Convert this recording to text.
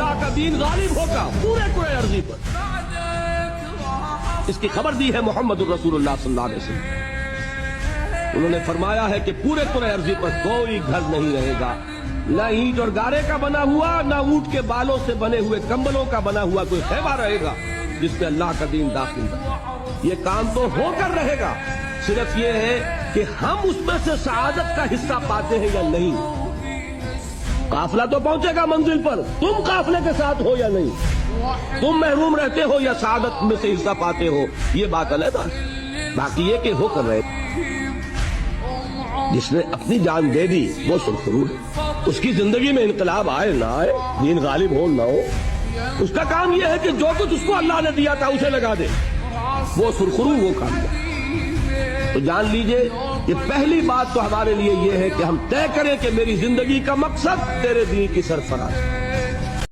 اللہ کا دین غالب ہوگا پورے کرے ارضی پر. اس کی خبر دی ہے محمد الرسول اللہ صلی اللہ علیہ وسلم. انہوں نے فرمایا ہے کہ پورے کرے ارضی پر کوئی گھر نہیں رہے گا، نہ اینٹ اور گارے کا بنا ہوا، نہ اونٹ کے بالوں سے بنے ہوئے کمبلوں کا بنا ہوا کوئی خیمہ رہے گا جس پہ اللہ کا دین داخل ہے. یہ کام تو ہو کر رہے گا، صرف یہ ہے کہ ہم اس میں سے سعادت کا حصہ پاتے ہیں یا نہیں. قافلہ تو پہنچے گا منزل پر، تم قافلے کے ساتھ ہو یا نہیں، تم محروم رہتے ہو یا سعادت میں سے حصہ پاتے ہو، یہ بات علیحدہ. باقی یہ کہ ہو کر رہے. جس نے اپنی جان دے دی وہ سرخرو ہے. اس کی زندگی میں انقلاب آئے نہ آئے، دین غالب ہو نہ ہو، اس کا کام یہ ہے کہ جو کچھ اس کو اللہ نے دیا تھا اسے لگا دے. وہ سرخرو وہ کام ہے. تو جان لیجئے یہ پہلی بات تو ہمارے لیے یہ ہے کہ ہم طے کریں کہ میری زندگی کا مقصد تیرے دین کی سرفراز ہے.